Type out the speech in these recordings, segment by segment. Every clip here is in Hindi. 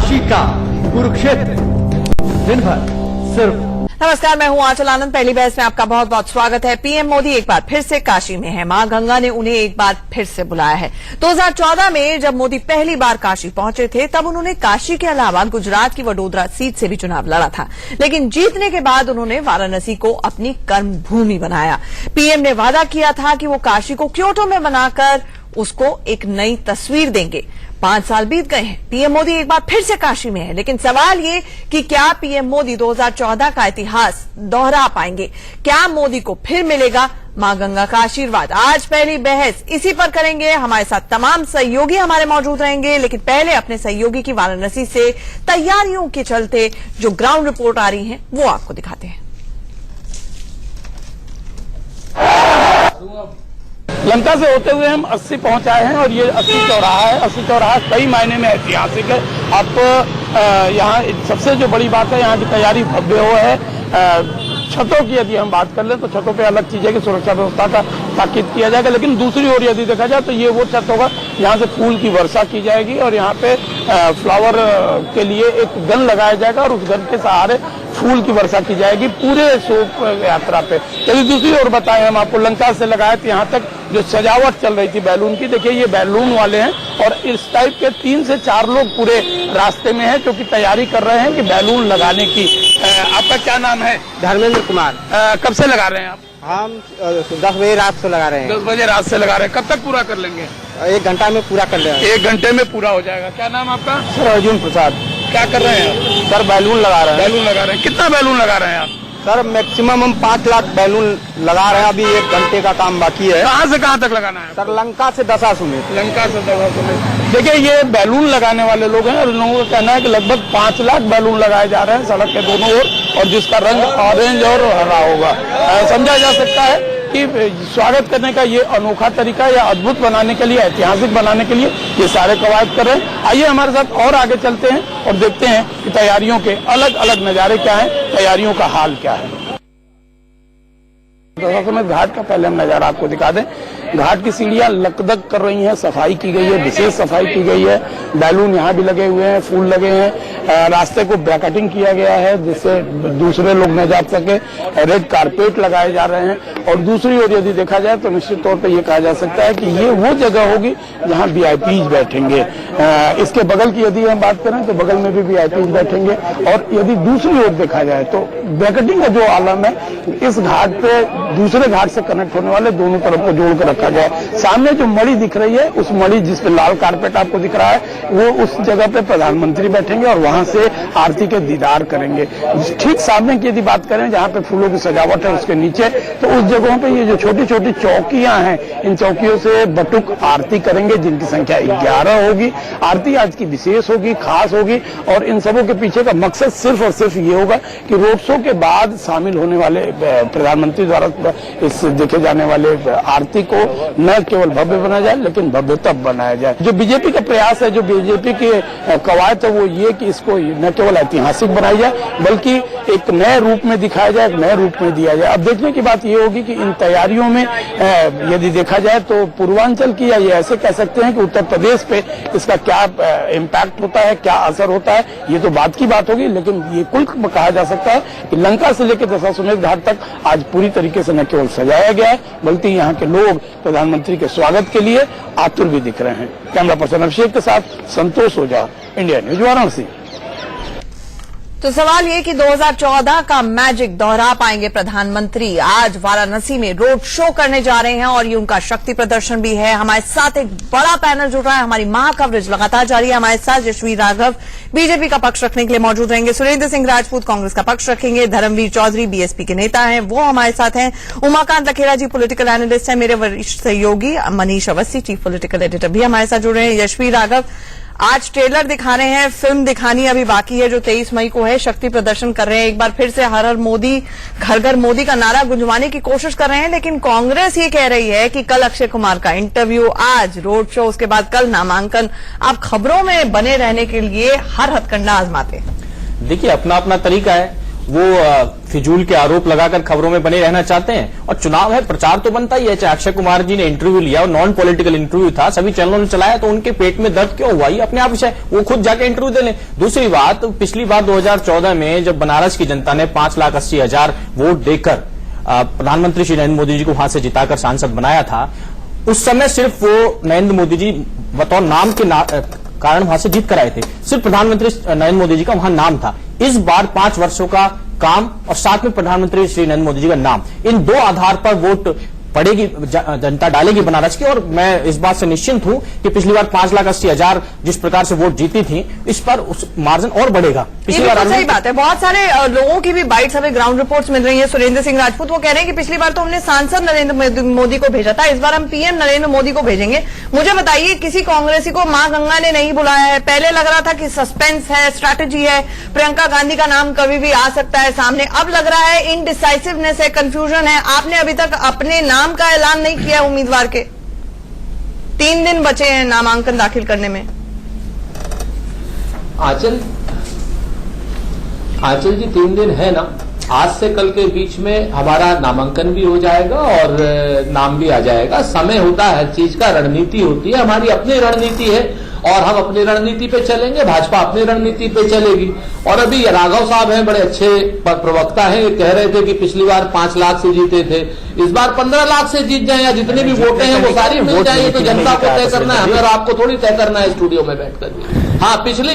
काशी का कुरुक्षेत्र दिन भर सिर्फ। नमस्कार, मैं हूं आंचल आनंद। पहली बहस में आपका बहुत बहुत स्वागत है। पीएम मोदी एक बार फिर से काशी में है। मां गंगा ने उन्हें एक बार फिर से बुलाया है। 2014 में जब मोदी पहली बार काशी पहुंचे थे तब उन्होंने काशी के अलावा गुजरात की वडोदरा सीट से भी चुनाव लड़ा था, लेकिन जीतने के बाद उन्होंने वाराणसी को अपनी कर्म भूमि बनाया। पीएम ने वादा किया था कि वो काशी को क्योटो में बनाकर उसको एक नई तस्वीर देंगे। 5 साल बीत गए हैं, पीएम मोदी एक बार फिर से काशी में है, लेकिन सवाल ये कि क्या पीएम मोदी 2014 का इतिहास दोहरा पाएंगे? क्या मोदी को फिर मिलेगा मां गंगा का आशीर्वाद? आज पहली बहस इसी पर करेंगे। हमारे साथ तमाम सहयोगी हमारे मौजूद रहेंगे, लेकिन पहले अपने सहयोगी की वाराणसी से तैयारियों के चलते जो ग्राउंड रिपोर्ट आ रही है वो आपको दिखाते हैं। लंका से होते हुए हम 80 पहुंच आए हैं और ये 80 चौराहा है। 80 चौराहा कई मायने में ऐतिहासिक है। अब यहाँ सबसे जो बड़ी बात है, यहाँ की तैयारी भव्य हो है। छतों की यदि हम बात कर लें तो छतों पे अलग चीज है कि सुरक्षा व्यवस्था का ताकीद किया जाएगा, लेकिन दूसरी ओर यदि देखा जाए तो ये वो छत होगा यहाँ से फूल की वर्षा की जाएगी और यहाँ पे फ्लावर के लिए एक गन लगाया जाएगा और उस गन के सहारे फूल की वर्षा की जाएगी पूरे शोक यात्रा पे। यदि दूसरी ओर बताएं हम आपको, लंका से लगाए तो यहाँ तक जो सजावट चल रही थी बैलून की, देखिए ये बैलून वाले हैं और इस टाइप के 3 से 4 लोग पूरे रास्ते में हैं जो कि तैयारी कर रहे हैं कि बैलून लगाने की। आपका क्या नाम है? धर्मेंद्र कुमार। कब से लगा रहे हैं आप? हम 10 बजे रात से लगा रहे हैं। 10 बजे रात से लगा रहे हैं। कब तक पूरा कर लेंगे? 1 घंटा में पूरा कर लेंगे। 1 घंटे में पूरा हो जाएगा। क्या नाम आपका? सर अर्जुन प्रसाद। क्या कर रहे हैं आप? सर बैलून लगा रहे हैं। बैलून लगा रहे हैं। कितना बैलून लगा रहे हैं आप? सर मैक्सिमम हम 5 लाख बैलून लगा रहे हैं। अभी 1 घंटे का काम बाकी है। कहाँ से कहाँ तक लगाना है? सर लंका से दशाश्वमेध। लंका से दशाश्वमेध। देखिए ये बैलून लगाने वाले लोग हैं और इन लोगों का कहना है कि लगभग 5 लाख बैलून लगाए जा रहे हैं सड़क के दोनों ओर, और जिसका रंग ऑरेंज और हरा होगा। समझा जा सकता है कि स्वागत करने का ये अनोखा तरीका या अद्भुत बनाने के लिए, ऐतिहासिक बनाने के लिए ये सारे कवायद कर रहे हैं। आइए हमारे साथ और आगे चलते हैं और देखते हैं कि तैयारियों के अलग अलग नजारे क्या हैं, तैयारियों का हाल क्या है। दशाश्वमेध घाट का पहले हम नजारा आपको दिखा दें। घाट की सीढ़ियां लकदक कर रही हैं, सफाई की गई है, विशेष सफाई की गई है। बैलून यहाँ भी लगे हुए हैं, फूल लगे हैं। रास्ते को ब्रैकेटिंग किया गया है जिससे दूसरे लोग न जा सके। रेड कारपेट लगाए जा रहे हैं और दूसरी ओर यदि देखा जाए तो निश्चित तौर पर यह कहा जा सकता है कि ये वो जगह होगी जहाँ वीआईपीज बैठेंगे। इसके बगल की यदि हम बात करें तो बगल में भी वीआईपीज बैठेंगे। और यदि दूसरी ओर देखा जाए तो ब्रैकेटिंग का जो आलम है, इस घाट पे दूसरे घाट से कनेक्ट होने वाले दोनों तरफ को जोड़कर रखा गया है। सामने जो मणि दिख रही है, उस मणि जिसपे लाल कारपेट आपको दिख रहा है, वो उस जगह पे प्रधानमंत्री बैठेंगे और वहां से आरती के दीदार करेंगे। ठीक सामने की यदि बात करें जहां पे फूलों की सजावट है उसके नीचे, तो उस जगहों पे ये जो छोटी छोटी चौकियां हैं, इन चौकियों से बटुक आरती करेंगे जिनकी संख्या 11 होगी। आरती आज की विशेष होगी, खास होगी और इन सबों के पीछे का मकसद सिर्फ और सिर्फ ये होगा कि रोड शो के बाद शामिल होने वाले प्रधानमंत्री द्वारा इस देखे जाने वाले आरती को न केवल भव्य बनाया जाए लेकिन भव्यतम बनाया जाए। जो बीजेपी का प्रयास है, जो बीजेपी की कवायद है, वो ये कि इसको न केवल ऐतिहासिक बनाई जाए बल्कि एक नए रूप में दिखाया जाए, एक नए रूप में दिया जाए। अब देखने की बात ये होगी कि इन तैयारियों में यदि देखा जाए तो पूर्वांचल की, या ये ऐसे कह सकते हैं कि उत्तर प्रदेश पे इसका क्या इम्पैक्ट होता है, क्या असर होता है, ये तो बात की बात होगी। लेकिन ये कुल कहा जा सकता है कि लंका से लेकर दशाश्वमेध घाट तक आज पूरी तरीके से न केवल सजाया गया है बल्कि यहाँ के लोग प्रधानमंत्री के स्वागत के लिए आतुर भी दिख रहे हैं। कैमरा पर्सन अभिषेक के साथ संतोष ओझा, इंडिया न्यूज, वाराणसी। तो सवाल ये कि 2014 का मैजिक दोहरा पाएंगे प्रधानमंत्री? आज वाराणसी में रोड शो करने जा रहे हैं और ये उनका शक्ति प्रदर्शन भी है। हमारे साथ एक बड़ा पैनल जुड़ रहा है, हमारी महा कवरेज लगातार जारी है। हमारे साथ यशवी राघव बीजेपी का पक्ष रखने के लिए मौजूद रहेंगे, सुरेंद्र सिंह राजपूत कांग्रेस का पक्ष रखेंगे, धर्मवीर चौधरी बीएसपी के नेता हैं, वो हमारे साथ हैं, उमाकांत लखेरा जी पॉलिटिकल एनालिस्ट हैं, मेरे वरिष्ठ सहयोगी Manish Awasthi chief political editor भी हमारे साथ जुड़ रहे हैं। यशवी राघव, आज ट्रेलर दिखा रहे हैं, फिल्म दिखानी अभी बाकी है जो 23 मई को है। शक्ति प्रदर्शन कर रहे हैं, एक बार फिर से हर हर मोदी, घर घर मोदी का नारा गुंजवाने की कोशिश कर रहे हैं। लेकिन कांग्रेस ये कह रही है कि कल अक्षय कुमार का इंटरव्यू, आज रोड शो, उसके बाद कल नामांकन। आप खबरों में बने रहने के लिए हर हथकंडा आजमाते हैं। देखिए अपना अपना तरीका है वो फिजूल के आरोप लगाकर खबरों में बने रहना चाहते हैं। और चुनाव है, प्रचार तो बनता ही है। चाहे अक्षय कुमार जी ने इंटरव्यू लिया और नॉन पॉलिटिकल इंटरव्यू था, सभी चैनलों ने चलाया, तो उनके पेट में दर्द क्यों हुआ, ये अपने आप विषय, वो खुद जाके इंटरव्यू दे लें। दूसरी बात, पिछली बार 2014 में जब बनारस की जनता ने 5,80,000 वोट देकर प्रधानमंत्री श्री नरेंद्र मोदी जी को वहां से जिताकर सांसद बनाया था, उस समय सिर्फ वो नरेंद्र मोदी जी बतौर नाम के कारण वहां से जीत कर आए थे। सिर्फ प्रधानमंत्री नरेंद्र मोदी जी का वहां नाम था। इस बार 5 वर्षों का काम और साथ में प्रधानमंत्री श्री नरेंद्र मोदी जी का नाम, इन दो आधार पर वोट पड़ेगी, जनता डालेगी बनारस की। और मैं इस बात से निश्चिंत हूं कि पिछली बार 5,80,000 जिस प्रकार से वोट जीती थी, इस पर मार्जिन और बढ़ेगा। पिछली बार सही बात है। बहुत सारे लोगों की भी बाइट्स हमें ग्राउंड रिपोर्ट्स मिल रही है। सुरेंद्र सिंह राजपूत वो कह रहे हैं कि पिछली बार तो हमने सांसद नरेंद्र मोदी को भेजा था, इस बार हम पीएम नरेंद्र मोदी को भेजेंगे। मुझे बताइए, किसी कांग्रेसी को मां गंगा ने नहीं बुलाया है। पहले लग रहा था कि सस्पेंस है, स्ट्रैटेजी है, प्रियंका गांधी का नाम कभी भी आ सकता है सामने। अब लग रहा है इनडिसाइसिवनेस है, कंफ्यूजन है। आपने अभी तक अपने नाम का ऐलान नहीं किया उम्मीदवार के। 3 दिन बचे हैं नामांकन दाखिल करने में। आंचल जी 3 दिन है ना, आज से कल के बीच में हमारा नामांकन भी हो जाएगा और नाम भी आ जाएगा। समय होता है, हर चीज का रणनीति होती है, हमारी अपनी रणनीति है और हम अपनी रणनीति पे चलेंगे, भाजपा अपनी रणनीति पे चलेगी। और अभी राघव साहब हैं, बड़े अच्छे प्रवक्ता हैं, ये कह रहे थे कि पिछली बार 5 लाख से जीते थे, इस बार 15 लाख से जीत जाए या जितने भी वोटें हैं वो सारी मिल जाए, तो जनता को तय करना है, हमें और आपको थोड़ी तय करना है स्टूडियो में बैठकर। हाँ, पिछली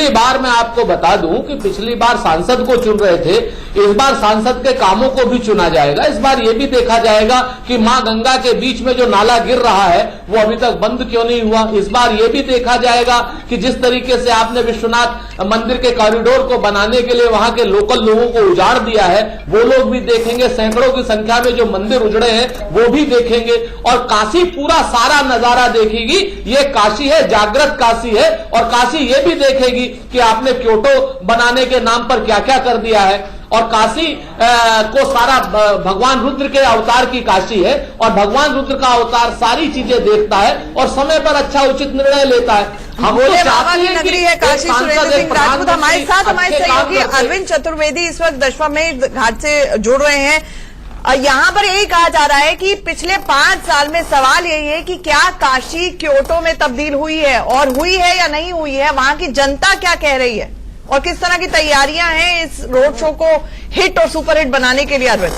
बार मैं आपको बता दूं कि पिछली बार सांसद को चुन रहे थे, इस बार सांसद के कामों को भी चुना जाएगा। इस बार ये भी देखा जाएगा कि मां गंगा के बीच में जो नाला गिर रहा है वो अभी तक बंद क्यों नहीं हुआ। इस बार ये भी देखा जाएगा कि जिस तरीके से आपने विश्वनाथ मंदिर के कॉरिडोर को बनाने के लिए वहां के लोकल लोगों को उजाड़ दिया है, वो लोग भी देखेंगे। सैकड़ों की संख्या में जो मंदिर उजड़े हैं वो भी देखेंगे और काशी पूरा सारा नजारा देखेगी। ये काशी है, जागृत काशी है। और काशी ये भी देखेगी कि आपने क्योटो बनाने के नाम पर क्या क्या कर दिया है। और काशी को सारा भगवान रुद्र के अवतार की काशी है और भगवान रुद्र का अवतार सारी चीजें देखता है और समय पर अच्छा उचित निर्णय लेता है। हम बोले बाबा की नगरी है काशी। सुरेंद्र सिंह राजपूत हमारे साथ, हमारे सहयोगी अरविंद चतुर्वेदी इस वक्त दशमेध घाट से जुड़ रहे हैं। यहाँ पर यही कहा जा रहा है कि पिछले 5 साल में सवाल यही है कि क्या काशी क्योटो में तब्दील हुई है और हुई है या नहीं हुई है, वहां की जनता क्या कह रही है और किस तरह की तैयारियां हैं इस रोड शो को हिट और सुपरहिट बनाने के लिए। अरविंद,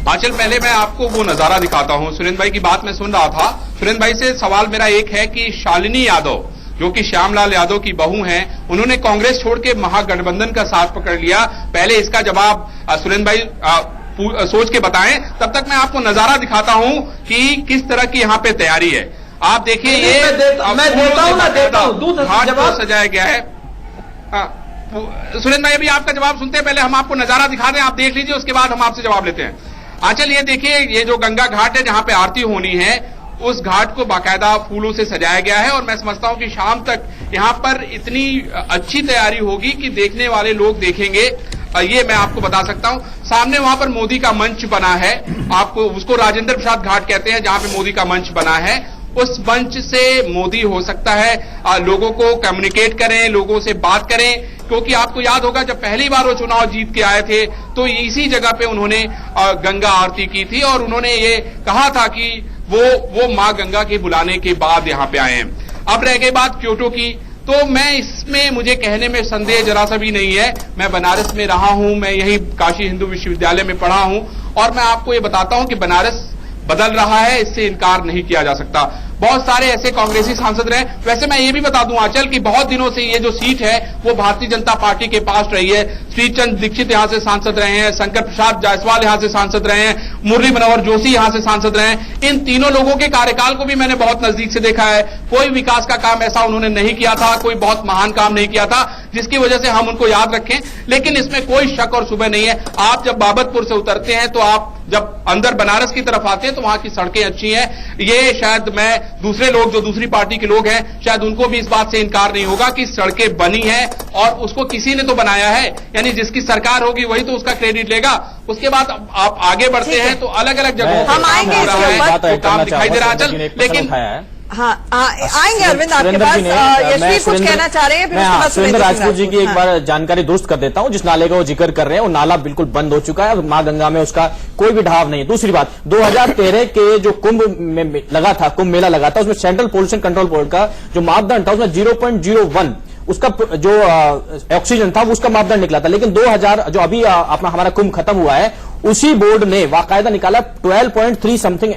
आंचल, पहले मैं आपको वो नजारा दिखाता हूं। सुरेंद्र भाई की बात मैं सुन रहा था। सुरेंद्र भाई से सवाल मेरा एक है कि शालिनी यादव जो कि श्यामलाल यादव की बहू हैं, उन्होंने कांग्रेस छोड़ के महागठबंधन का साथ पकड़ लिया। पहले इसका जवाब सुरेंद्र भाई सोच के बताएं, तब तक मैं आपको नजारा दिखाता हूं कि किस तरह की यहाँ पे तैयारी है। आप देखिए, ये मैं देता हूं घाट को सजाया गया है। सुरेंद्र भाई अभी आपका जवाब सुनते हैं, पहले हम आपको नजारा दिखा दें, आप देख लीजिए, उसके बाद हम आपसे जवाब लेते हैं। आंचल, ये देखिए, ये जो गंगा घाट है जहां पे आरती होनी है, उस घाट को बाकायदा फूलों से सजाया गया है और मैं समझता हूं कि शाम तक यहां पर इतनी अच्छी तैयारी होगी कि देखने वाले लोग देखेंगे। ये मैं आपको बता सकता हूं। सामने वहां पर मोदी का मंच बना है, आपको उसको राजेंद्र प्रसाद घाट कहते हैं, जहां पे मोदी का मंच बना है। उस मंच से मोदी हो सकता है लोगों को कम्युनिकेट करें, लोगों से बात करें, क्योंकि आपको याद होगा जब पहली बार वो चुनाव जीत के आए थे तो इसी जगह पे उन्होंने गंगा आरती की थी और उन्होंने ये कहा था कि वो मां गंगा के बुलाने के बाद यहां पे आए हैं। अब रह गई बात क्योटो की, तो मैं इसमें मुझे कहने में संदेह जरा सा भी नहीं है। मैं बनारस में रहा हूं, मैं यही काशी हिंदू विश्वविद्यालय में पढ़ा हूं और मैं आपको ये बताता हूं कि बनारस बदल रहा है, इससे इनकार नहीं किया जा सकता। बहुत सारे ऐसे कांग्रेसी सांसद रहे। वैसे मैं ये भी बता दूं आंचल कि बहुत दिनों से ये जो सीट है वो भारतीय जनता पार्टी के पास रही है। श्रीचंद दीक्षित यहां से सांसद रहे हैं, शंकर प्रसाद जायसवाल यहां से सांसद रहे हैं, मुरली मनोहर जोशी यहां से सांसद रहे हैं। इन तीनों लोगों के कार्यकाल को भी मैंने बहुत नजदीक से देखा है। कोई विकास का काम ऐसा उन्होंने नहीं किया था, कोई बहुत महान काम नहीं किया था जिसकी वजह से हम उनको याद रखें। लेकिन इसमें कोई शक और शुबह नहीं है। आप जब बाबतपुर से उतरते हैं तो आप जब अंदर बनारस की तरफ आते हैं तो वहां की सड़कें अच्छी हैं। ये शायद मैं दूसरे लोग जो दूसरी पार्टी के लोग हैं शायद उनको भी इस बात से इनकार नहीं होगा कि सड़कें बनी हैं और उसको किसी ने तो बनाया है, यानी जिसकी सरकार होगी वही तो उसका क्रेडिट लेगा। उसके बाद आप आगे बढ़ते हैं तो अलग अलग जगहों पर काम हो रहा है, तो काम दिखाई दे रहा है। लेकिन हाँ आएंगे अरविंद आपके पास। यशवीर कुछ कहना चाह रहे हैं, फिर उसके बाद सुरेंद्र राजपूत जी की एक बार जानकारी दुरुस्त कर देता हूं। जिस नाले का वो जिक्र कर रहे हैं वो नाला बिल्कुल बंद हो चुका है, अब मां गंगा में उसका कोई भी ढाव नहीं है। दूसरी बात, 2013 के जो कुंभ में लगा था, कुंभ मेला लगा था, उसमें सेंट्रल पोल्यूशन कंट्रोल बोर्ड का जो मापदंड था उसमें 0.01 उसका जो ऑक्सीजन था उसका मापदंड निकला था। लेकिन 2000 जो अभी अपना हमारा कुंभ खत्म हुआ है, उसी बोर्ड ने बाकायदा निकाला 12.3 समथिंग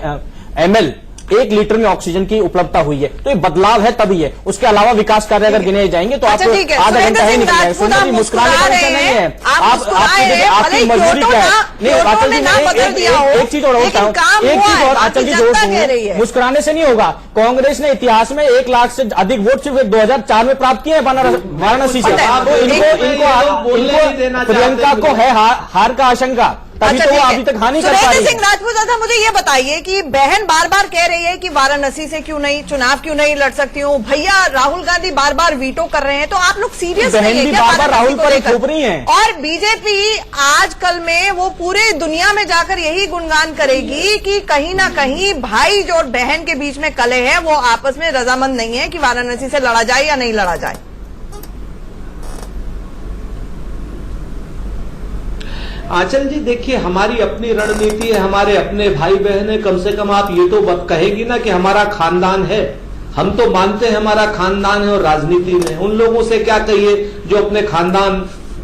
ml 1 लीटर में ऑक्सीजन की उपलब्धता हुई है। तो ये बदलाव है तभी है। उसके अलावा विकास कार्य अगर गिने जाएंगे तो आप आधा घंटा ही निकलेगा। सुंदर जी मुस्कुराने का नहीं है, आपकी मजबूरी क्या है? नहीं अचल जी, एक चीज और होता हूँ, एक चीज और अचल जी जोड़, मुस्कुराने से नहीं होगा। कांग्रेस ने इतिहास में 1 लाख से अधिक वोट सिर्फ 2004 में प्राप्त किए हैं वाराणसी से। तो इनको प्रियंका को है हार का आशंका, तभी तो वो अभी तक हानि कर पा रही है। सुरेंद्र सिंह राजपूत साहब मुझे ये बताइए कि बहन बार बार कह रही है कि वाराणसी से क्यों नहीं चुनाव क्यों नहीं लड़ सकती हूँ, भैया राहुल गांधी बार बार वीटो कर रहे हैं, तो आप लोग सीरियस नहीं है क्या? बार बार राहुल पर थोप रही हैं। और बीजेपी आजकल में वो पूरे दुनिया में जाकर यही गुणगान करेगी कि कहीं ना कहीं भाई जो बहन के बीच में कलह है वो आपस में रजामंद नहीं है कि वाराणसी से लड़ा जाए या नहीं लड़ा जाए। आंचल जी देखिए, हमारी अपनी रणनीति है, हमारे अपने भाई बहन है। कम से कम आप ये तो कहेगी ना कि हमारा खानदान है। हम तो मानते हैं हमारा खानदान है और राजनीति में उन लोगों से क्या कहिए जो अपने खानदान,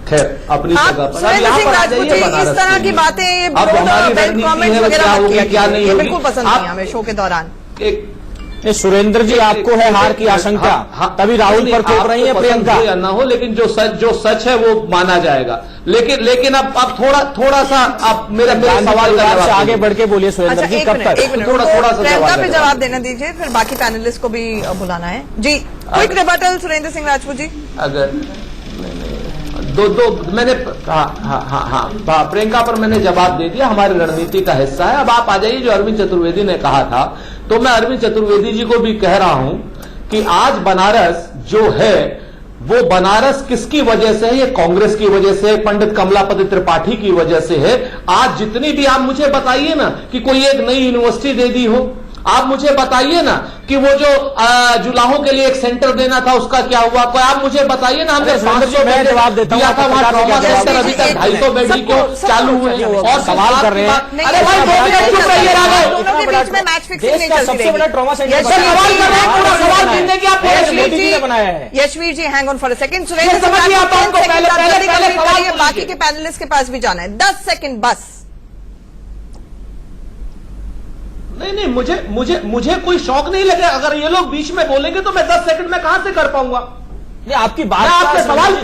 खैर अपनी जगह पर। यहाँ पर आ जाइए बनारस, इस तरह की बातें अब हमारी रणनीति है क्या होगी क्या नहीं होगी, बिल्कुल पसंद नहीं हमें शो के दौरान। सुरेंद्र जी आपको है हार की आशंका, तभी राहुल पर थोप रही है प्रियंका। या ना हो, लेकिन जो सच है वो माना जाएगा। लेकिन अब थोड़ा सा आप मेरे सवाल से आगे बढ़ के बोलिए सुरेंद्र जी, कब तक थोड़ा सा प्रियंका पे जवाब देना दीजिए, फिर बाकी पैनलिस्ट को भी बुलाना है जी। Quick rebuttal Surendra Singh Rajput ji. अगर दो मैंने हाँ प्रियंका पर मैंने जवाब दे दिया, हमारी रणनीति का हिस्सा है। अब आप आ जाइए जो अरविंद चतुर्वेदी ने कहा था, तो मैं अरविंद चतुर्वेदी जी को भी कह रहा हूं कि आज बनारस जो है वो बनारस किसकी वजह से है? ये कांग्रेस की वजह से, पंडित कमलापति त्रिपाठी की वजह से है। आज जितनी भी आप मुझे बताइए ना कि कोई एक नई यूनिवर्सिटी दे दी हो, आप मुझे बताइए ना कि वो जो जुलाहों के लिए एक सेंटर देना था उसका क्या हुआ, कोई आप मुझे बताइए ना। हमने 500 बेड जवाब दिया था, वहां ट्रॉमा सेंटर अभी तक 250 बेड ही क्यों चालू हुए और सवाल कर रहे हैं। अरे भाई चुप रहिए, दोनों के बीच में मैच फिक्सिंग नहीं चलती। सबसे बड़ा ट्रॉमा सेंटर सवाल कर रहे हैं, पूरा सवाल देने की आप मोदी जी ने बनाया है। Yashveer ji hang on for a second. Surendra पहले बाकी के पैनलिस्ट के पास भी जाना है, 10 सेकंड बस। नहीं मुझे कोई शौक नहीं लगे। अगर ये लोग बीच में बोलेंगे तो मैं 10 सेकंड में कहां से कर पाऊंगा? ये आपकी बात, आपके सवाल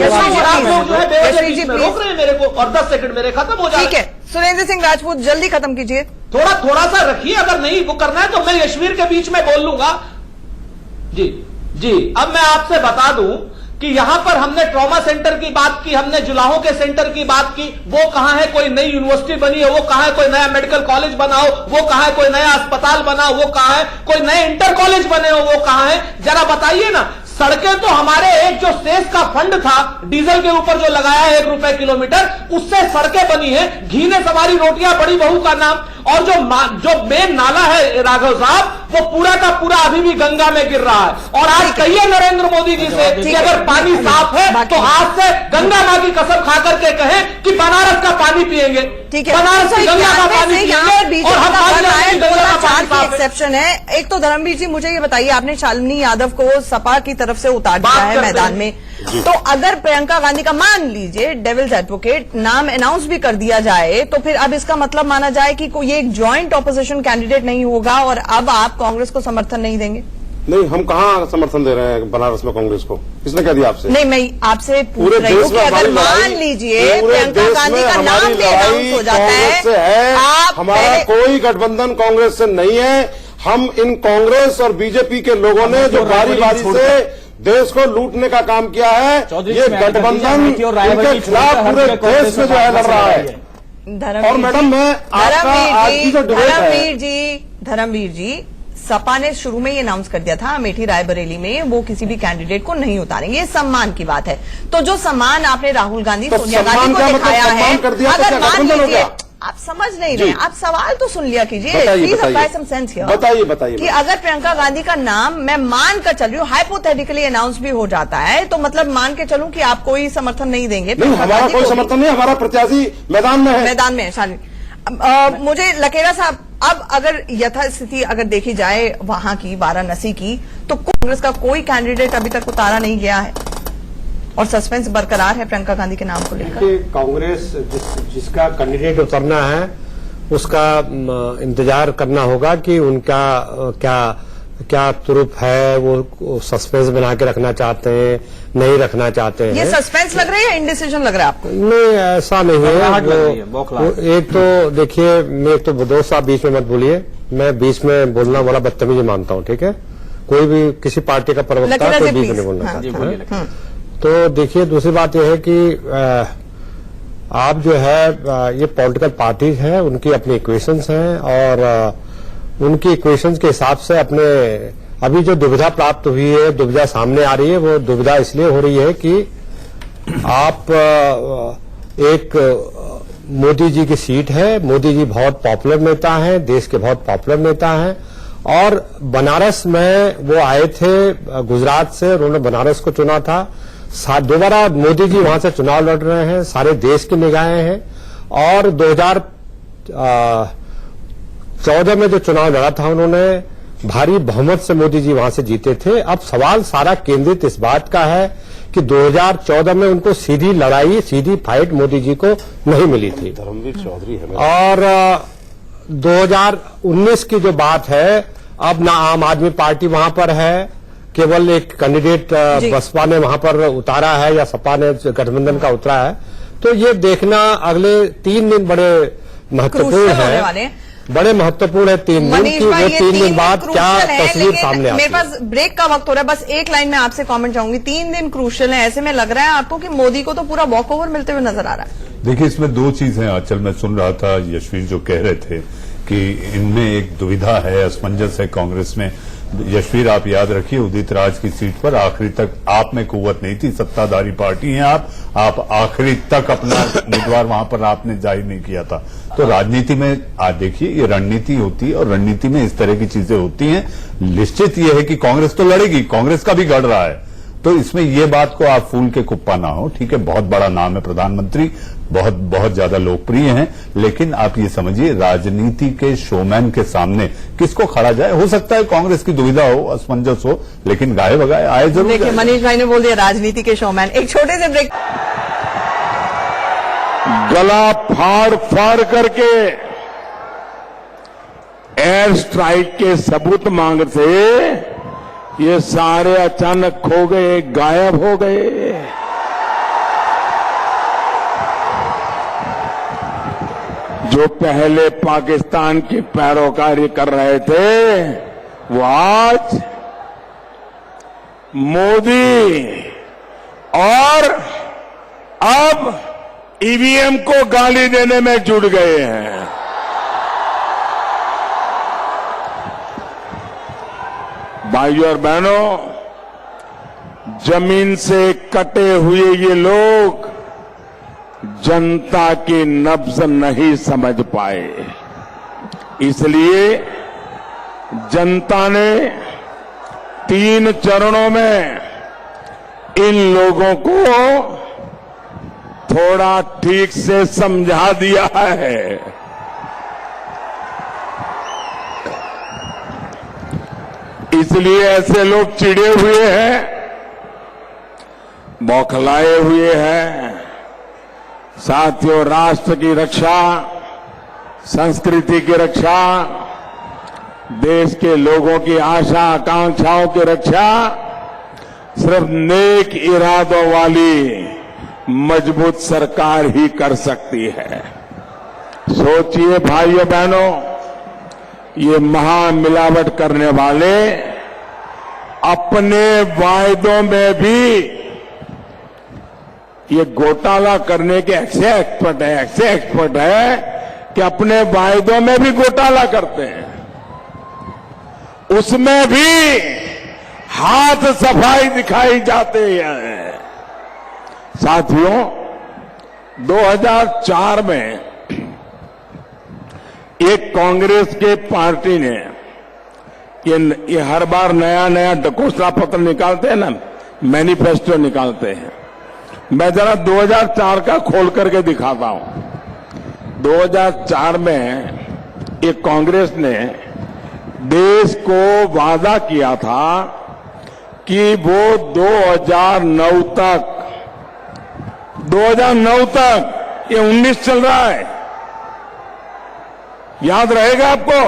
आप लोग जो है बीच में रोक रहे हैं मेरे को और 10 सेकंड मेरे खत्म हो जाए। ठीक है सुरेंद्र सिंह राजपूत जल्दी खत्म कीजिए। थोड़ा सा रखिए, अगर नहीं वो करना है तो मैं यशवीर के बीच में बोल लूंगा। जी अब मैं आपसे बता दूं कि यहां पर हमने ट्रॉमा सेंटर की बात की, हमने जुलाहों के सेंटर की बात की, वो कहां है? कोई नई यूनिवर्सिटी बनी है, वो कहां है? कोई नया मेडिकल कॉलेज बनाओ, वो कहां है? कोई नया अस्पताल बनाओ, वो कहां है? कोई नए इंटर कॉलेज बने हो, वो कहां है? जरा बताइए ना। सड़कें तो हमारे एक जो सेस का फंड था डीजल के ऊपर जो लगाया है 1 रुपए किलोमीटर, उससे सड़कें बनी है। घी ने सवारी रोटियां बड़ी बहू का नाम। और जो मेन नाला है राघव साहब, वो पूरा का पूरा अभी भी गंगा में गिर रहा है। और आज कहिए नरेंद्र मोदी जी से कि अगर पानी साफ है तो आज से गंगा मां की कसम खा करके कहें कि बनारस का पानी पिएंगे। ठीक है, बनारस की गंगा का पानी पिएंगे और हम एक्सेप्शन है। एक तो धर्मवीर जी मुझे ये बताइए, आपने शालिनी यादव को सपा की तरफ से उतार दिया है मैदान में, तो अगर प्रियंका गांधी का मान लीजिए डेविल्स एडवोकेट नाम अनाउंस भी कर दिया जाए, तो फिर अब इसका मतलब माना जाए कि ये एक जॉइंट ऑपोजिशन कैंडिडेट नहीं होगा और अब आप कांग्रेस को समर्थन नहीं देंगे? नहीं, हम कहाँ समर्थन दे रहे हैं बनारस में कांग्रेस को? किसने कह दिया आपसे? नहीं, मैं आपसे पूछ रही हूँ कि अगर मान लीजिए प्रियंका गांधी का नाम भी अनाउंस हो जाता है, हमारा कोई गठबंधन कांग्रेस से नहीं है। हम इन कांग्रेस और बीजेपी के लोगों ने जो बारी बारी से देश को लूटने का काम किया है, ये गठबंधन इनके खिलाफ पूरे देश में जो है लड़ रहा है। और मैडम मैं आपका आज की जो डिबेट है, धर्मवीर जी सपा ने शुरू में ये अनाउंस कर दिया था अमेठी रायबरेली में वो किसी भी कैंडिडेट को नहीं उतारेंगे, ये सम्मान की बात है। तो जो सम्मान आपने राहुल गांधी सोनिया गांधी को दिखाया है, अगर मान लीजिए आप समझ नहीं रहे, आप सवाल तो सुन लिया कीजिए। बताइए, Please बताइए। apply some sense here। बताइए कि अगर प्रियंका गांधी का नाम मैं मान कर चल रही हूँ, हाइपोथेटिकली अनाउंस भी हो जाता है, तो मतलब मान के चलूं कि आप कोई समर्थन नहीं देंगे। नहीं, हमारा कोई समर्थन नहीं, हमारा प्रत्याशी मैदान में है। मैदान में है, शालिनी। मुझे लकेरा साहब, अब अगर यथास्थिति अगर देखी जाए वहां की, वाराणसी की, तो कांग्रेस का कोई कैंडिडेट अभी तक उतारा नहीं गया है और सस्पेंस बरकरार है प्रियंका गांधी के नाम को लेकर। कांग्रेस जिसका कैंडिडेट उतरना है उसका इंतजार करना होगा कि उनका क्या तुरुप है, वो सस्पेंस बना के रखना चाहते हैं, नहीं रखना चाहते हैं। ये सस्पेंस लग रहा है या इंडिसीजन लग रहा है आपको? नहीं, ऐसा नहीं है। वो एक तो देखिए, मैं तो दोस्त साहब बीच में मत बोलिए, मैं बीच में बोलना बड़ा बदतमीजी मानता हूँ, ठीक है? कोई भी किसी पार्टी का प्रवक्ता कोई बीच में नहीं बोलना चाहता है। तो देखिए, दूसरी बात यह है कि आप जो है, ये पॉलिटिकल पार्टीज हैं, उनकी अपनी इक्वेशंस हैं और उनकी इक्वेशंस के हिसाब से अपने अभी जो दुविधा प्राप्त हुई है, दुविधा सामने आ रही है, वो दुविधा इसलिए हो रही है कि आप एक मोदी जी की सीट है, मोदी जी बहुत पॉपुलर नेता हैं, देश के बहुत पॉपुलर नेता हैं और बनारस में वो आए थे गुजरात से, उन्होंने बनारस को चुना था। दोबारा मोदी जी वहां से चुनाव लड़ रहे हैं, सारे देश की निगाहें हैं और 2014 में जो चुनाव लड़ा था उन्होंने भारी बहुमत से मोदी जी वहां से जीते थे। अब सवाल सारा केंद्रित इस बात का है कि 2014 में उनको सीधी लड़ाई, सीधी फाइट मोदी जी को नहीं मिली थी। धर्मवीर चौधरी है और 2019 की जो बात है, अब ना आम आदमी पार्टी वहां पर है, केवल एक कैंडिडेट बसपा ने वहां पर उतारा है या सपा ने गठबंधन का उतरा है। तो ये देखना अगले 3 दिन बड़े महत्वपूर्ण है, बड़े महत्वपूर्ण है 3 दिन की, वो 3 दिन बाद क्या तस्वीर सामने आती है। मेरे पास ब्रेक का वक्त हो रहा है, बस एक लाइन में आपसे कमेंट चाहूंगी। 3 दिन क्रूशियल है, ऐसे में लग रहा है आपको कि मोदी को तो पूरा वॉक ओवर मिलते हुए नजर आ रहा है? देखिए, इसमें 2 चीजें आंचल मैं सुन रहा था, यशवीर जो कह रहे थे कि इनमें एक दुविधा है, असमंजस है कांग्रेस में। यशवीर, आप याद रखिए, उदित राज की सीट पर आखिरी तक आप में कुव्वत नहीं थी, सत्ताधारी पार्टी हैं आप आखिरी तक अपना उम्मीदवार वहां पर आपने जाहिर नहीं किया था। तो राजनीति में आज देखिए, ये रणनीति होती है और रणनीति में इस तरह की चीजें होती हैं। निश्चित ये है कि कांग्रेस तो लड़ेगी, कांग्रेस का भी गढ़ रहा है, तो इसमें ये बात को आप फूल के कुप्पा ना हो, ठीक है? बहुत बड़ा नाम है प्रधानमंत्री, बहुत ज्यादा लोकप्रिय हैं, लेकिन आप ये समझिए, राजनीति के शोमैन के सामने किसको खड़ा जाए? हो सकता है कांग्रेस की दुविधा हो, असमंजस हो, लेकिन गाये बगाए आए जरूर। देखिए, मनीष भाई ने बोल दिया राजनीति के शोमैन। एक छोटे से ब्रेक। गला फाड़ फाड़ करके एयर स्ट्राइक के सबूत मांग थे, ये सारे अचानक खो गए, गायब हो गए। जो पहले पाकिस्तान की पैरोकारी कर रहे थे, वो आज मोदी और अब ईवीएम को गाली देने में जुट गए हैं। भाइयों और बहनों, जमीन से कटे हुए ये लोग जनता की नब्ज नहीं समझ पाए, इसलिए जनता ने 3 चरणों में इन लोगों को थोड़ा ठीक से समझा दिया है। इसलिए ऐसे लोग चिढ़े हुए हैं, बौखलाए हुए हैं। साथियों, राष्ट्र की रक्षा, संस्कृति की रक्षा, देश के लोगों की आशा आकांक्षाओं की रक्षा सिर्फ नेक इरादों वाली मजबूत सरकार ही कर सकती है। सोचिए भाइयों बहनों, ये महामिलावट करने वाले अपने वायदों में भी ये घोटाला करने के ऐसे एक्सपर्ट है कि अपने वायदों में भी घोटाला करते हैं, उसमें भी हाथ सफाई दिखाई जाते हैं। साथियों, 2004 में एक कांग्रेस के पार्टी ने ये हर बार नया नया ढकोसला पत्र निकालते हैं ना, मैनिफेस्टो निकालते हैं। मैं जरा 2004 का खोल करके दिखाता हूं। 2004 में एक कांग्रेस ने देश को वादा किया था कि वो 2009 तक, ये 19 चल रहा है, याद रहेगा आपको?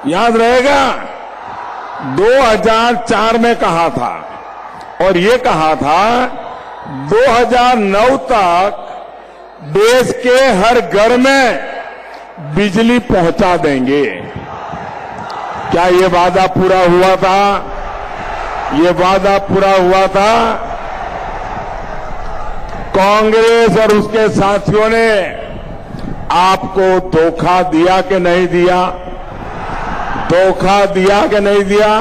याद रहेगा? 2004 में कहा था और ये कहा था 2009 तक देश के हर घर में बिजली पहुंचा देंगे। क्या ये वादा पूरा हुआ था? ये वादा पूरा हुआ था? कांग्रेस और उसके साथियों ने आपको धोखा दिया कि नहीं दिया? धोखा दिया कि नहीं दिया?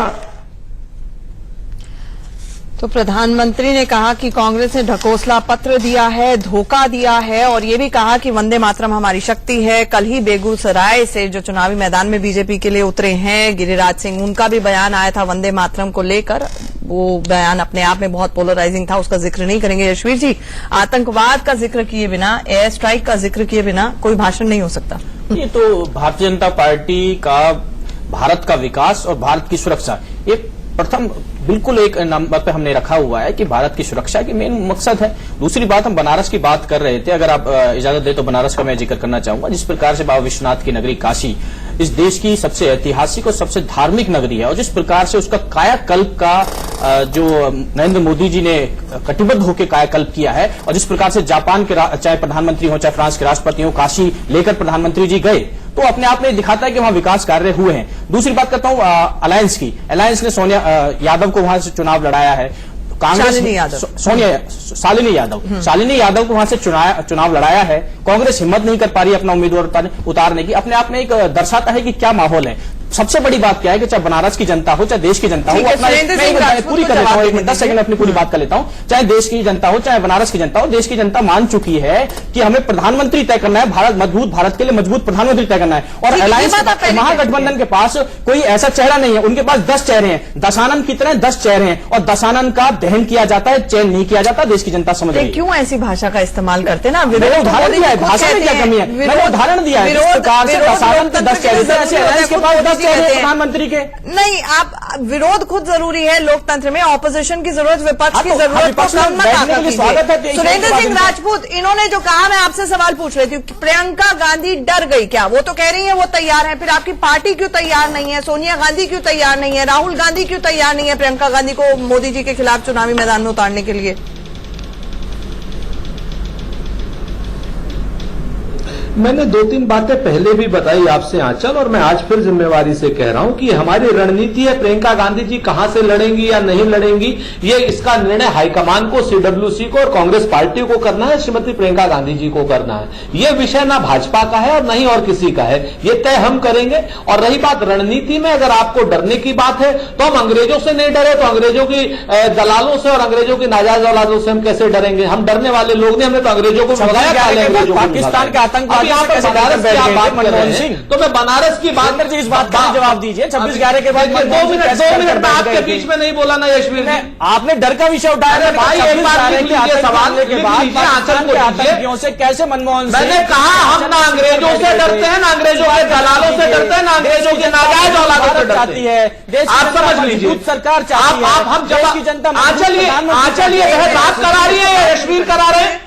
तो प्रधानमंत्री ने कहा कि कांग्रेस ने ढकोसला पत्र दिया है, धोखा दिया है और ये भी कहा कि वंदे मातरम हमारी शक्ति है। कल ही बेगूसराय से जो चुनावी मैदान में बीजेपी के लिए उतरे हैं गिरिराज सिंह, उनका भी बयान आया था वंदे मातरम को लेकर। वो बयान अपने आप में बहुत पोलराइजिंग था, उसका जिक्र नहीं करेंगे। यशवीर जी, आतंकवाद का जिक्र किए बिना, एयर स्ट्राइक का जिक्र किए बिना कोई भाषण नहीं हो सकता। ये तो भारतीय जनता पार्टी का भारत का विकास और भारत की सुरक्षा, ये प्रथम बिल्कुल एक नंबर पे हमने रखा हुआ है कि भारत की सुरक्षा की मेन मकसद है। दूसरी बात, हम बनारस की बात कर रहे थे, अगर आप इजाजत दे तो बनारस का मैं जिक्र करना चाहूंगा। जिस प्रकार से बाबा विश्वनाथ की नगरी काशी इस देश की सबसे ऐतिहासिक और सबसे धार्मिक नगरी है और जिस प्रकार से उसका कायाकल्प का जो नरेंद्र मोदी जी ने कटिबद्ध होकर कायाकल्प किया है और जिस प्रकार से जापान के चाहे प्रधानमंत्री हो चाहे फ्रांस के राष्ट्रपति हो, काशी लेकर प्रधानमंत्री जी गए, तो अपने आप में दिखाता है कि वहां विकास कार्य हुए हैं। दूसरी बात करता हूं अलायंस की। अलायंस ने सोनिया यादव को वहां से चुनाव लड़ाया है। कांग्रेस शालिनी यादव को वहां से चुनाव लड़ाया है। कांग्रेस हिम्मत नहीं कर पा रही अपना उम्मीदवार उतारने की। अपने आप में एक दर्शाता है कि क्या माहौल है। सबसे बड़ी बात क्या है कि चाहे बनारस की जनता हो चाहे देश की जनता हो, पूरी कर लेता हूं, 1 मिनट 10 सेकंड अपनी पूरी बात कर लेता हूं। चाहे देश की जनता हो चाहे बनारस की जनता हो, देश की जनता मान चुकी है कि हमें प्रधानमंत्री तय करना है, भारत के लिए मजबूत प्रधानमंत्री तय करना है। और अलायंस महागठबंधन के पास कोई ऐसा चेहरा नहीं है, उनके पास 10 चेहरे हैं, दशानन की तरह 10 चेहरे हैं और दशानन का दहन किया जाता है, चयन नहीं किया जाता। देश की जनता समझ रही है। क्यों ऐसी भाषा का इस्तेमाल करते ना? उदाहरण दिया है, भाषा में क्या कमी है? मैंने उदाहरण दिया है। इस प्रकार से दशानन के 10 चेहरे, अलायंस के पास 10 चेहरे प्रधानमंत्री के नहीं। आप विरोध खुद जरूरी है लोकतंत्र में, ऑपोजिशन की जरूरत, विपक्ष की जरूरत को कम मत आकर कीजिए। सुरेंद्र सिंह राजपूत, इन्होंने जो कहा, मैं आपसे सवाल पूछ रही थी, प्रियंका गांधी डर गई क्या? वो तो कह रही है वो तैयार है, फिर आपकी पार्टी क्यों तैयार नहीं है? सोनिया गांधी क्यों तैयार नहीं है? राहुल गांधी क्यों तैयार नहीं है प्रियंका गांधी को मोदी जी के खिलाफ चुनावी मैदान में उतारने के लिए? मैंने 2-3 बातें पहले भी बताई आपसे आंचल, और मैं आज फिर जिम्मेवारी से कह रहा हूं कि हमारी रणनीति है प्रियंका गांधी जी कहां से लड़ेंगी या नहीं लड़ेंगी, ये इसका निर्णय हाईकमान को, सीडब्ल्यूसी को और कांग्रेस पार्टी को करना है, श्रीमती प्रियंका गांधी जी को करना है। ये विषय ना भाजपा का है और नहीं और किसी का है, ये तय हम करेंगे। और रही बात रणनीति में, अगर आपको डरने की बात है तो हम अंग्रेजों से नहीं डरे, तो अंग्रेजों की दलालों से और अंग्रेजों की नाजायज औलादों से हम कैसे डरेंगे? हम डरने वाले लोग नहीं, हमने तो अंग्रेजों को पाकिस्तान के आतंकवादी मनमोहन सिंह, तो मैं बनारस की बात इस बात का जवाब दीजिए। 26/11 के बाद 2 मिनट आपके बीच में नहीं बोला ना यशवीर जी, आपने डर का विषय उठाया। भाई एक बार सवाल के बाद आतंकियों से कैसे मनमोहन सिंह? मैंने कहा हम ना अंग्रेजों से डरते हैं, ना अंग्रेजों के दलालों से डरते हैं, ना अंग्रेजों के नाजायज औलादों से डरते हैं। आप समझ लीजिए, सरकार चाहती है, हम देश की जनता चलिए बहस आप करा रही है या यशवीर करा रहे हैं?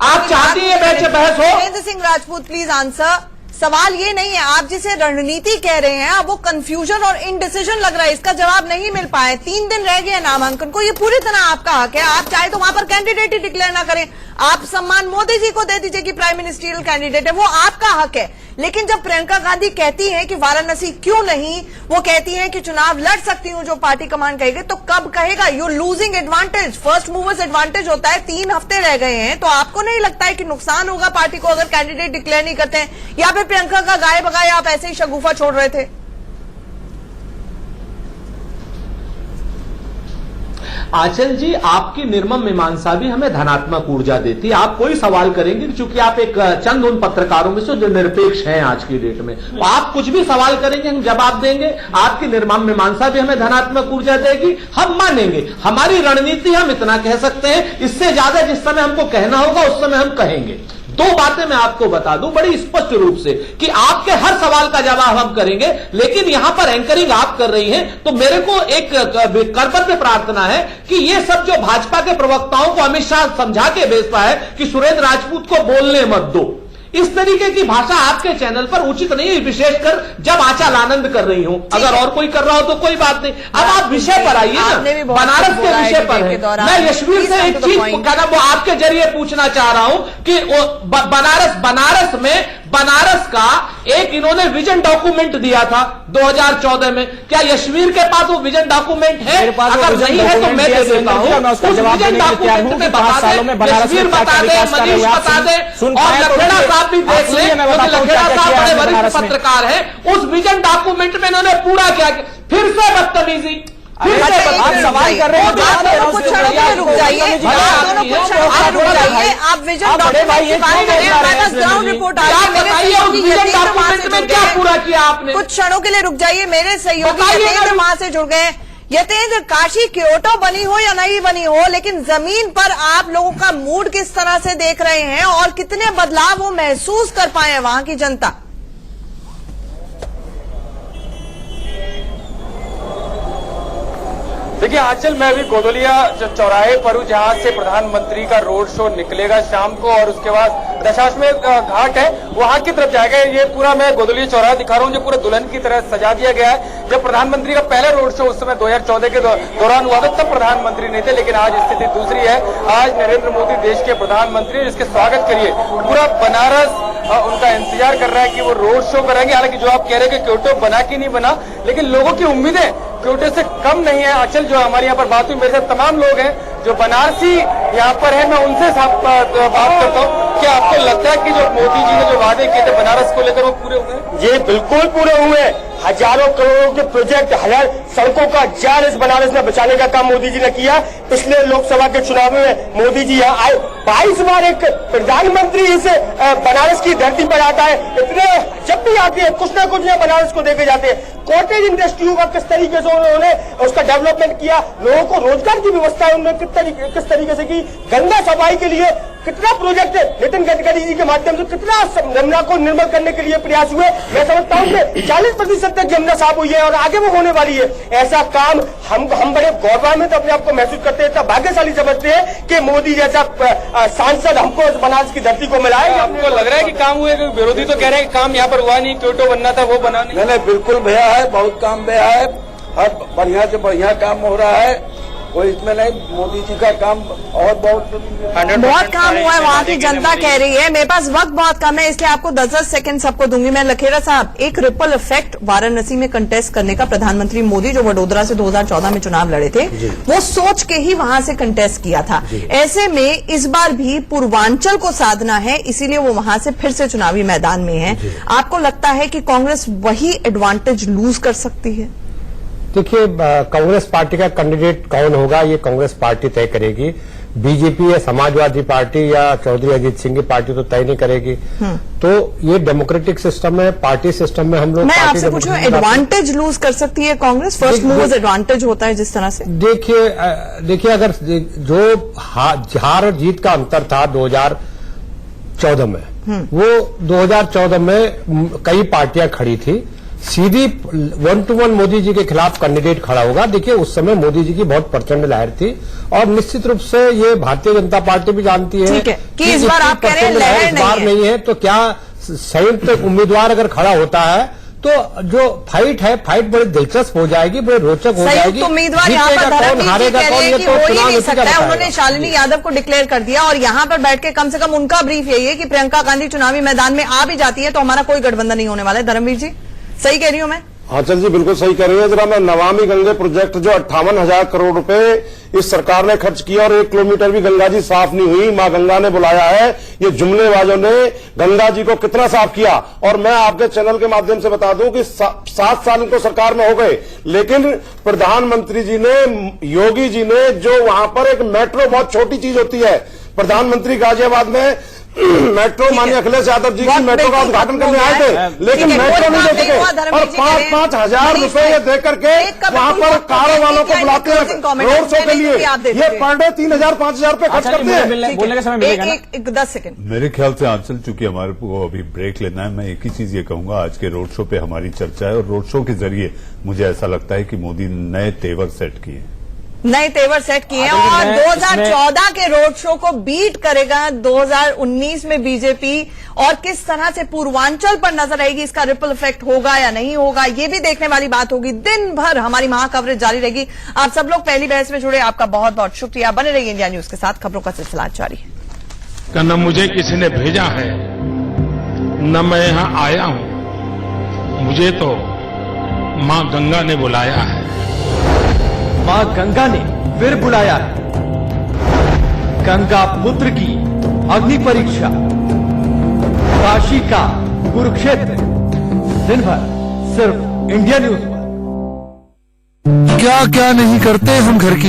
आप चाहती है बहस हो? Surendra Singh Rajput please answer. सवाल ये नहीं है, आप जिसे रणनीति कह रहे हैं वो कंफ्यूजन और इनडिसीजन लग रहा है, इसका जवाब नहीं मिल पाए। 3 दिन रह गए नामांकन को, ये पूरी तरह आपका हक है। आप चाहे तो वहां पर कैंडिडेट ही डिक्लेयर ना करें, आप सम्मान मोदी जी को दे दीजिए कि प्राइम मिनिस्ट्रियल कैंडिडेट है, वो आपका हक है। लेकिन जब प्रियंका गांधी कहती हैं कि वाराणसी क्यों नहीं, वो कहती हैं कि चुनाव लड़ सकती हूं जो पार्टी कमान कहेगी, तो कब कहेगा? You losing advantage, first movers advantage होता है। 3 हफ्ते रह गए हैं, तो आपको नहीं लगता है कि नुकसान होगा पार्टी को अगर कैंडिडेट डिक्लेयर नहीं करते हैं? या फिर प्रियंका का गाये बगाए आप ऐसे ही शगुफा छोड़ रहे थे? आंचल जी, आपकी निर्मम मीमांसा भी हमें धनात्मक ऊर्जा देती है। आप कोई सवाल करेंगे क्योंकि आप एक चंद उन पत्रकारों में से जो निरपेक्ष हैं आज की डेट में, तो आप कुछ भी सवाल करेंगे हम जवाब देंगे। आपकी निर्मम मीमांसा भी हमें धनात्मक ऊर्जा देगी, हम मानेंगे। हमारी रणनीति हम इतना कह सकते हैं, इससे ज्यादा जिस समय हमको कहना होगा उस समय हम कहेंगे। दो बातें मैं आपको बता दूं बड़ी स्पष्ट रूप से कि आपके हर सवाल का जवाब हम करेंगे, लेकिन यहां पर एंकरिंग आप कर रही हैं तो मेरे को एक करबद्ध प्रार्थना है कि ये सब जो भाजपा के प्रवक्ताओं को अमित शाह समझा के भेजता है कि सुरेंद्र राजपूत को बोलने मत दो, इस तरीके की भाषा आपके चैनल पर उचित नहीं है, विशेषकर जब आचाल आनंद कर रही हो। अगर और कोई कर रहा हो तो कोई बात नहीं। अब आप विषय पर आइए ना, बनारस के विषय पर है। मैं यशवीर से एक चीज वो आपके जरिए पूछना चाह रहा हूं कि बनारस में बनारस का एक इन्होंने विजन डॉक्यूमेंट दिया था 2014 में। क्या यशवीर के पास वो विजन डॉक्यूमेंट है? अगर नहीं है तो मैं दे देता हूं। उस विजन डॉक्यूमेंट में बता दे, यशवीर बता दे, मनीष बता दे और लखेड़ा साहब भी देख ले, क्योंकि लखेड़ा साहब बड़े वरिष्ठ पत्रकार है। उस विजन डॉक्यूमेंट में इन्होंने पूरा क्या, फिर से बदतमीजी, आप सवाल कर रहे हैं, कुछ क्षणों के लिए रुक जाइए, आप विजन डॉक्यूमेंट की बात करें, हमारे पास ग्राउंड रिपोर्ट आ रही है, क्या पूरा किया आपने? कुछ क्षणों के लिए रुक जाइए, मेरे सहयोगी यतेंद्र वहां से जुड़ गए। यतेंद्र, काशी क्योटो बनी हो या नहीं बनी हो, लेकिन जमीन पर आप लोगों का मूड किस तरह से देख रहे हैं और कितने बदलाव वो महसूस कर पाए वहां की जनता? देखिए आंचल, मैं अभी गोदलिया चौराहे पर हूं, जहां से प्रधानमंत्री का रोड शो निकलेगा शाम को और उसके बाद दशाश्वमेध घाट है वहां की तरफ जाएगा। ये पूरा मैं गोदलिया चौराहा दिखा रहा हूं जो पूरा दुल्हन की तरह सजा दिया गया है। जब प्रधानमंत्री का पहला रोड शो उस समय 2014 के दौरान हुआ था तब प्रधानमंत्री नहीं थे, लेकिन आज स्थिति दूसरी है। आज नरेंद्र मोदी देश के प्रधानमंत्री, जिसके स्वागत के लिए पूरा बनारस उनका इंतजार कर रहा है कि वो रोड शो करेंगे। हालांकि जो आप कह रहे हैं कि क्योटो बना कि नहीं बना, लेकिन लोगों की उम्मीदें क्योटो से कम नहीं है। अचल, जो हमारे यहाँ पर बात हुई, मेरे साथ तमाम लोग हैं जो बनारसी यहाँ पर है, मैं उनसे बात करता हूँ। क्या आपको लगता है कि जो मोदी जी ने जो वादे किए थे बनारस को लेकर वो पूरे हुए? ये बिल्कुल पूरे हुए। हजारों करोड़ों के प्रोजेक्ट, हजार सड़कों का जाल इस बनारस में बचाने का काम मोदी जी ने किया। पिछले लोकसभा के चुनाव में मोदी जी यहाँ आए, 22 बार एक प्रधानमंत्री इस बनारस की धरती पर आता है। इतने जब भी आते हैं कुछ ना कुछ यहाँ बनारस को देके जाते हैं। कॉटेज इंडस्ट्रियों का किस तरीके से उन्होंने उसका डेवलपमेंट किया, लोगों को रोजगार की व्यवस्था उन्होंने किस तरीके से की, गंगा सफाई के लिए कितना प्रोजेक्ट नितिन गडकरी जी के माध्यम से कितना यमुना को निर्मल करने के लिए प्रयास हुए। मैं समझता हूँ कि 40% तक यमुना साफ हुई है और आगे वो होने वाली है। ऐसा काम हम बड़े गौरवान्वित अपने आप को महसूस करते हैं, भाग्यशाली समझते हैं कि मोदी जैसा सांसद हमको बनारस की धरती को मिला है। आपको लग रहा है कि काम हुए? विरोधी तो कह रहे हैं कि काम यहाँ पर हुआ नहीं, क्योटो बनना था वो बना नहीं। नहीं, बिल्कुल भैया है, बहुत काम भैया है, हर बढ़िया से बढ़िया काम हो रहा है, कोई इसमें नहीं। मोदी जी का काम और बहुत काम हुआ है, वहां की जनता कह रही है। मेरे पास वक्त बहुत कम है, इसलिए आपको 10-10 सेकंड सबको दूंगी मैं। लखेड़ा साहब, एक रिपल इफेक्ट वाराणसी में कंटेस्ट करने का प्रधानमंत्री मोदी जो वडोदरा से 2014 में चुनाव लड़े थे, वो सोच के ही वहां से कंटेस्ट किया था। ऐसे में इस बार भी पूर्वांचल को साधना है, इसीलिए वो वहां से फिर से चुनावी मैदान में है। आपको लगता है कि कांग्रेस वही एडवांटेज लूज कर सकती है? देखिए, कांग्रेस पार्टी का कैंडिडेट कौन होगा ये कांग्रेस पार्टी तय करेगी। बीजेपी या समाजवादी पार्टी या चौधरी अजीत सिंह की पार्टी तो तय नहीं करेगी। तो ये डेमोक्रेटिक सिस्टम है, पार्टी सिस्टम में हम लोग। मैं आपसे पूछूं, एडवांटेज लूज कर सकती है कांग्रेस? फर्स्ट मूवर्स एडवांटेज होता है जिस तरह से। देखिए अगर जो हार और जीत का अंतर था 2014 में, वो 2014 में कई पार्टियां खड़ी थी। सीधी 1-to-1 मोदी जी के खिलाफ कैंडिडेट खड़ा होगा। देखिए, उस समय मोदी जी की बहुत प्रचंड लहर थी और निश्चित रूप से ये भारतीय जनता पार्टी भी जानती है कि इस बार आप कह रहे हैं लहर नहीं है। तो क्या संयुक्त उम्मीदवार अगर खड़ा होता है तो जो फाइट है, फाइट बड़ी दिलचस्प हो जाएगी, बड़ी रोचक हो जाएगी। उम्मीदवार यहाँ पर हारेगा कौन, ये तो चुनाव नहीं सकता है। उन्होंने शालिनी यादव को डिक्लेयर कर दिया और यहाँ पर बैठ के कम से कम उनका ब्रीफ यही है कि प्रियंका गांधी चुनावी मैदान में आ भी जाती है तो हमारा कोई गठबंधन नहीं होने वाला है। धर्मवीर जी, सही कह रही हूं मैं? आंचल जी बिल्कुल सही कह रही है। जरा मैं नमामि गंगे प्रोजेक्ट जो 58,000 करोड़ रुपए इस सरकार ने खर्च किया और 1 किलोमीटर भी गंगा जी साफ नहीं हुई, मां गंगा ने बुलाया है, ये जुमलेबाजों ने गंगा जी को कितना साफ किया। और मैं आपके चैनल के माध्यम से बता दूं कि 7 साल इनको सरकार में हो गए, लेकिन प्रधानमंत्री जी ने, योगी जी ने, जो वहां पर एक मेट्रो बहुत छोटी चीज होती है, प्रधानमंत्री गाजियाबाद में मेट्रो माननीय अखिलेश यादव जी की मेट्रो का उद्घाटन करने आए थे, लेकिन मेट्रो नहीं दे सके और 5-5 हजार रुपए दे करके वहां पर कारों वालों को बुलाते हैं रोड शो के लिए। ये पर डे 3,000-5,000 रुपए खर्च करते हैं। बोलने का समय मिलेगा ना? 10 सेकंड। मेरे ख्याल से आंचल, चूंकि हमारे को अभी ब्रेक लेना है, मैं एक ही चीज ये कहूंगा, आज के रोड शो पे हमारी चर्चा है और रोड शो के जरिए मुझे ऐसा लगता है कि मोदी नए तेवर सेट किए, नए तेवर सेट किए हैं और 2014 के रोड शो को बीट करेगा 2019 में बीजेपी, और किस तरह से पूर्वांचल पर नजर आएगी, इसका रिपल इफेक्ट होगा या नहीं होगा, ये भी देखने वाली बात होगी। दिन भर हमारी महा कवरेज जारी रहेगी। आप सब लोग पहली बहस में जुड़े, आपका बहुत बहुत शुक्रिया। बने रहिए इंडिया न्यूज के साथ, खबरों का सिलसिला जारी है। न मुझे किसी ने भेजा है, न मैं यहां आया हूं, मुझे तो मां गंगा ने बुलाया है। मां गंगा ने फिर बुलाया है। गंगा पुत्र की अग्नि परीक्षा, काशी का कुरुक्षेत्र। दिन भर सिर्फ इंडिया न्यूज पर। क्या क्या नहीं करते हम घर की